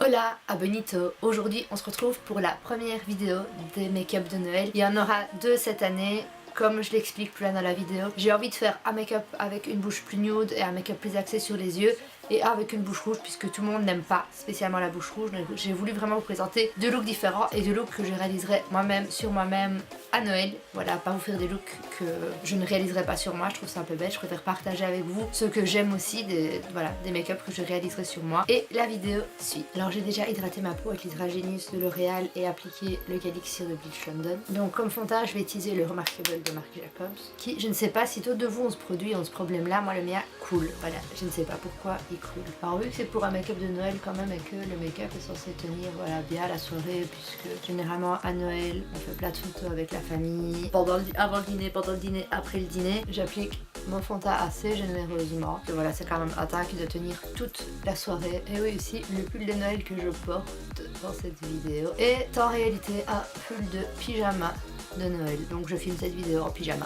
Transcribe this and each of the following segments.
Hola, à Bonito. Aujourd'hui on se retrouve pour la première vidéo des make-up de Noël. Il y en aura deux cette année. Comme je l'explique plus là dans la vidéo, j'ai envie de faire un make-up avec une bouche plus nude et un make-up plus axé sur les yeux et avec une bouche rouge puisque tout le monde n'aime pas spécialement la bouche rouge. Donc j'ai voulu vraiment vous présenter deux looks différents et deux looks que je réaliserai moi-même sur moi-même à Noël. Voilà, pas vous faire des looks que je ne réaliserai pas sur moi, je trouve ça un peu bête. Je préfère partager avec vous ce que j'aime aussi, des make-up que je réaliserai sur moi. Et la vidéo suit. Alors j'ai déjà hydraté ma peau avec l'Hydra-Genius de L'Oréal et appliqué le Elixir de Bleach London. Donc comme fond de teint je vais utiliser le Remarkable de Marc Jacobs, qui je ne sais pas si d'autres de vous ont ce produit, ont ce problème là, moi le mien coule, voilà, je ne sais pas pourquoi il coule. Alors vu que c'est pour un make-up de Noël quand même et que le make-up est censé tenir voilà, bien la soirée, puisque généralement à Noël on fait plein de photos avec la famille, avant le dîner, pendant le dîner, après le dîner, j'applique mon fond de teint assez généreusement, que voilà c'est quand même un teint qui doit tenir toute la soirée. Et oui aussi le pull de Noël que je porte dans cette vidéo est en réalité un pull de pyjama de Noël, donc je filme cette vidéo en pyjama.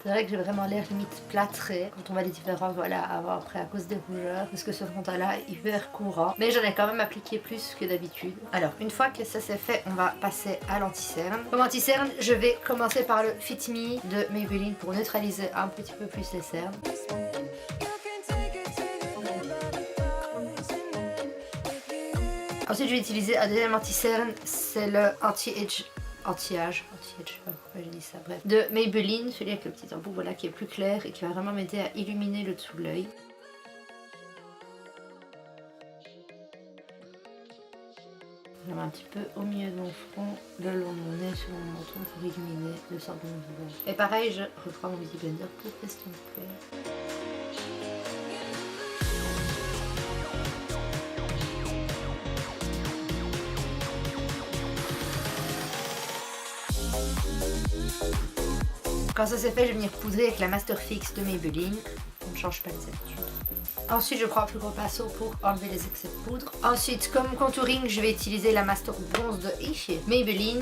C'est vrai que j'ai vraiment l'air limite plâtré quand on voit les différences voilà, avant après à cause des rougeurs, parce que ce fond de teint là est hyper courant, mais j'en ai quand même appliqué plus que d'habitude. Alors une fois que ça c'est fait, on va passer à l'anti-cerne. Comme anti-cerne, je vais commencer par le Fit Me de Maybelline pour neutraliser un petit peu plus les cernes. Ensuite je vais utiliser un deuxième anti-cerne, c'est le anti-age, je sais pas pourquoi j'ai dit ça, bref, de Maybelline, celui avec le petit embout voilà, qui est plus clair et qui va vraiment m'aider à illuminer le dessous de l'œil. Je mets un petit peu au milieu de mon front, le long de mon nez, sur mon menton pour illuminer le centre de mon visage. Et pareil, je reprends mon Beauty Blender pour estomper. Quand ça c'est fait, je vais venir poudrer avec la Master Fix de Maybelline. On ne change pas les habitudes. Ensuite, je prends un plus gros pinceau pour enlever les excès de poudre. Ensuite, comme contouring, je vais utiliser la Master Bronze de Maybelline.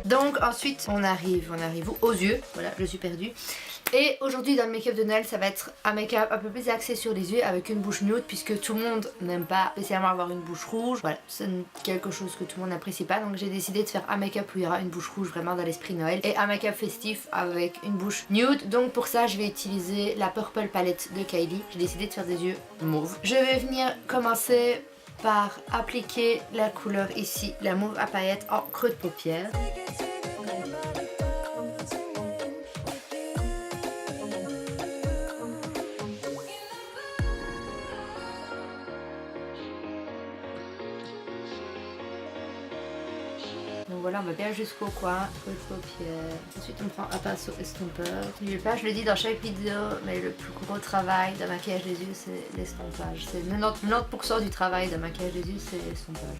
Donc ensuite on arrive aux yeux, voilà je suis perdue. Et aujourd'hui dans le make-up de Noël ça va être un make-up un peu plus axé sur les yeux avec une bouche nude puisque tout le monde n'aime pas spécialement avoir une bouche rouge. Voilà, c'est quelque chose que tout le monde n'apprécie pas, donc j'ai décidé de faire un make-up où il y aura une bouche rouge vraiment dans l'esprit Noël et un make-up festif avec une bouche nude. Donc pour ça je vais utiliser la Purple Palette de Kylie. J'ai décidé de faire des yeux mauves. Je vais venir commencer par appliquer la couleur ici, la mauve à paillettes en creux de paupière. Donc voilà, on va bien jusqu'au coin, creux de paupière. Ensuite on prend un pinceau estompeur. N'oubliez pas, je le dis dans chaque vidéo, mais le plus gros travail d'un maquillage des yeux c'est l'estompage. C'est 90% du travail d'un maquillage des yeux c'est l'estompage.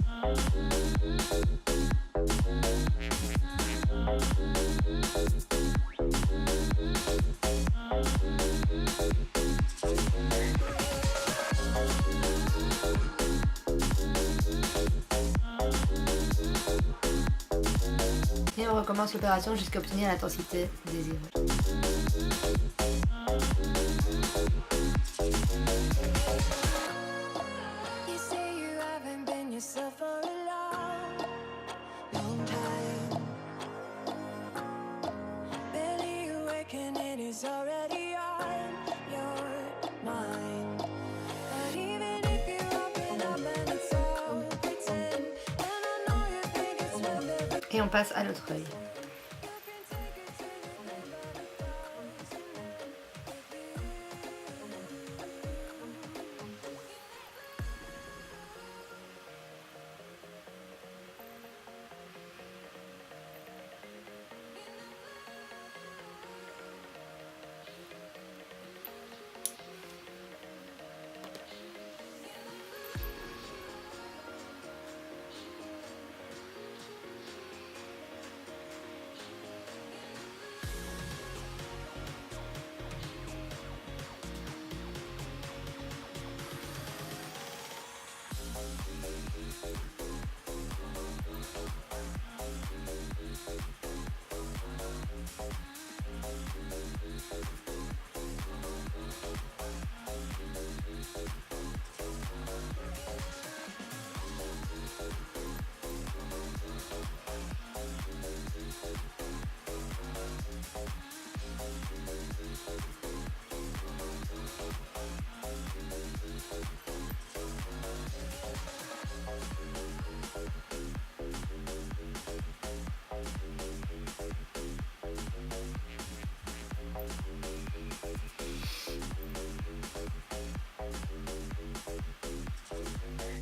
Et on recommence l'opération jusqu'à obtenir l'intensité désirée. Et on passe à l'autre œil.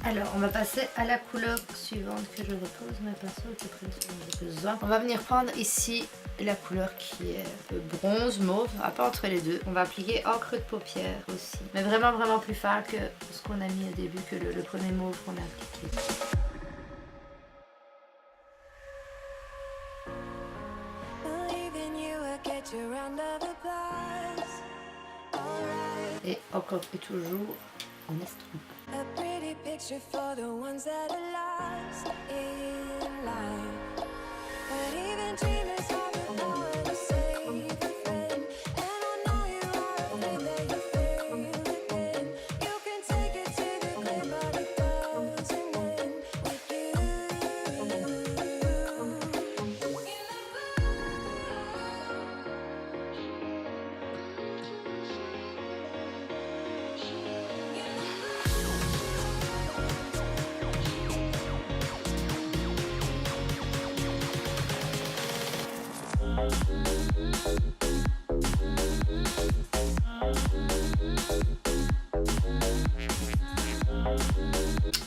Alors on va passer à la couleur suivante que je repose mes pinceaux qui prennent besoin. On va venir prendre ici la couleur qui est un peu bronze, mauve, un peu entre les deux. On va appliquer en creux de paupière aussi. Mais vraiment plus fin que ce qu'on a mis au début, que le premier mauve qu'on a appliqué. Et encore et toujours en estompe. Picture for the ones that are lost in life, but even dreamers have the power to save a friend. And I know you are afraid that you fail again. You can take it to the grave, but it doesn't end with you.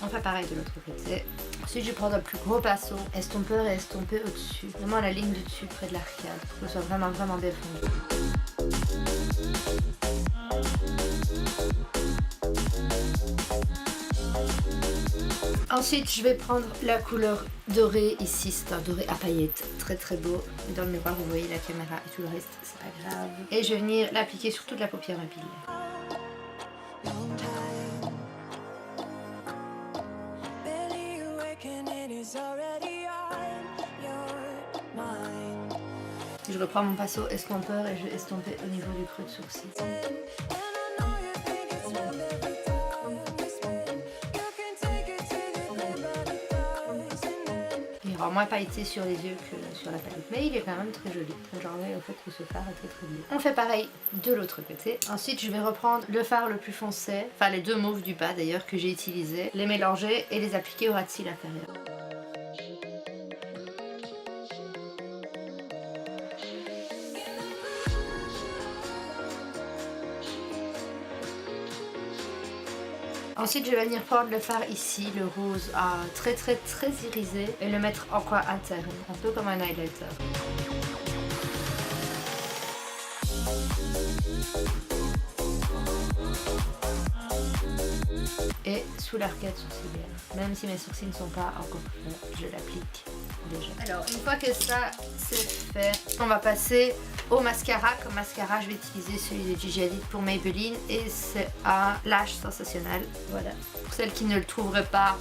On fait pareil de l'autre côté. Ensuite je vais prendre un plus gros pinceau, estompeur et estomper au-dessus. Vraiment la ligne du dessus près de l'arcade pour que ce soit vraiment bien fondu. Ensuite je vais prendre la couleur dorée ici, c'est un doré à paillettes, très beau. Et dans le miroir vous voyez la caméra et tout le reste, c'est pas grave. Et je vais venir l'appliquer sur toute la paupière mobile. Je reprends mon pinceau estompeur et je vais estomper au niveau du creux de sourcil. Il est moins pailleté sur les yeux que sur la palette, mais il est quand même très joli. J'en ai au fait que ce fard est très beau. On fait pareil de l'autre côté. Ensuite je vais reprendre le fard le plus foncé, enfin les deux mauves du bas d'ailleurs que j'ai utilisé, les mélanger et les appliquer au ras de cils inférieur. Ensuite je vais venir prendre le fard ici, le rose très irisé et le mettre en coin interne, un peu comme un highlighter. Et sous l'arcade sourcilière, même si mes sourcils ne sont pas encore faits, je l'applique déjà. Alors une fois que ça c'est fait, on va passer au mascara. Comme mascara je vais utiliser celui de Gigi Hadid pour Maybelline et c'est un Lash Sensationnel. Voilà, pour celles qui ne le trouveraient pas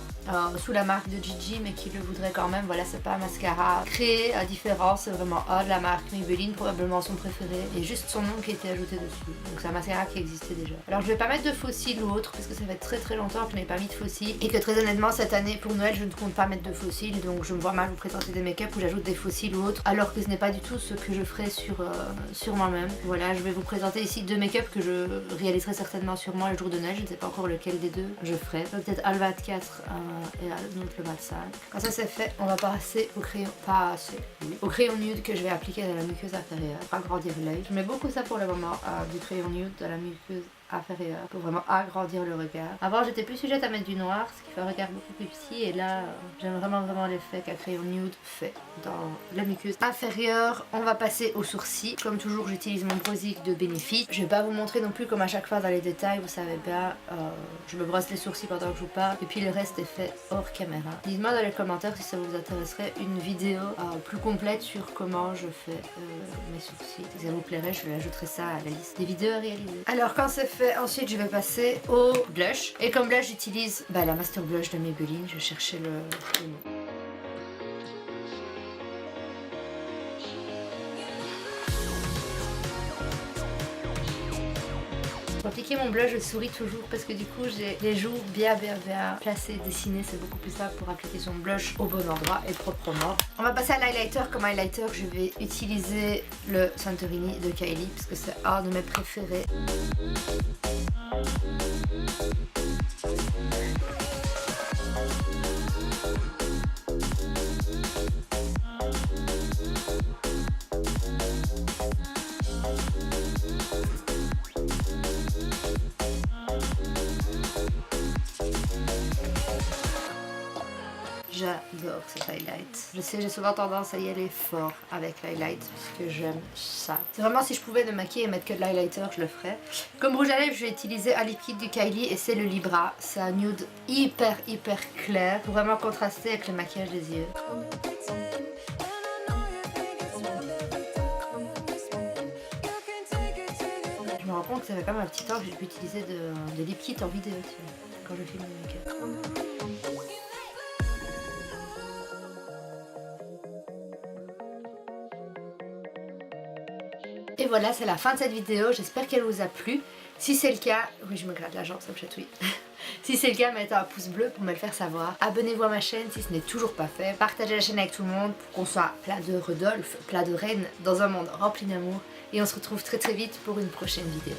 sous la marque de Gigi mais qui le voudraient quand même, voilà, c'est pas un mascara créé à différence, c'est vraiment un de la marque Maybelline, probablement son préféré et juste son nom qui a été ajouté dessus, donc c'est un mascara qui existait déjà. Alors je vais pas mettre de faux cils ou autre parce que ça fait très longtemps que je n'ai pas mis de faux cils et que très honnêtement cette année pour Noël je ne compte pas mettre de faux cils, donc je me vois mal vous présenter présenter des make-up où j'ajoute des fossiles ou autres, alors que ce n'est pas du tout ce que je ferai sur moi-même. Voilà, je vais vous présenter ici 2 make-up que je réaliserai certainement sur moi le jour de Noël. Je ne sais pas encore lequel des 2 je ferai. Peut-être à le 24 et à l'autre le 25. Quand ça c'est fait, on va passer au crayon, au crayon nude que je vais appliquer dans la muqueuse inférieure pour agrandir l'œil. Je mets beaucoup ça pour le moment, du crayon nude dans la muqueuse inférieure pour vraiment agrandir le regard. Avant j'étais plus sujette à mettre du noir, ce qui fait un regard beaucoup plus petit, et là j'aime vraiment l'effet qu'un crayon nude fait dans la muqueuse inférieure. On va passer aux sourcils. Comme toujours j'utilise mon Brozic de Benefit. Je vais pas vous montrer non plus comme à chaque fois dans les détails, vous savez bien, je me brosse les sourcils pendant que je vous parle et puis le reste est fait hors caméra. Dites-moi dans les commentaires si ça vous intéresserait une vidéo plus complète sur comment je fais mes sourcils. Si ça vous plairait, je ajouterai ça à la liste des vidéos à réaliser. Alors quand c'est fait, ensuite je vais passer au blush. Et comme blush j'utilise la Master Blush de Maybelline. Je cherchais le mot. Pour appliquer mon blush, je souris toujours parce que du coup j'ai les joues bien placées, dessinées. C'est beaucoup plus simple pour appliquer son blush au bon endroit et proprement. On va passer à l'highlighter. Comme highlighter, je vais utiliser le Santorini de Kylie parce que c'est un de mes préférés. J'adore cet highlight. Je sais, j'ai souvent tendance à y aller fort avec l'highlight parce que j'aime ça. C'est vraiment, si je pouvais me maquiller et mettre que de l'highlighter, je le ferais. Comme rouge à lèvres, je vais utiliser un liquide du Kylie et c'est le Libra. C'est un nude hyper clair pour vraiment contraster avec le maquillage des yeux. Je me rends compte que ça fait quand même un petit temps que j'ai pu utiliser de lip kit en vidéo quand je filme mes make-up. Et voilà, c'est la fin de cette vidéo, j'espère qu'elle vous a plu. Si c'est le cas, oui je me gratte la jambe, ça me chatouille. Si c'est le cas, mettez un pouce bleu pour me le faire savoir. Abonnez-vous à ma chaîne si ce n'est toujours pas fait. Partagez la chaîne avec tout le monde pour qu'on soit plein de Rudolph, plein de reines dans un monde rempli d'amour. Et on se retrouve très vite pour une prochaine vidéo.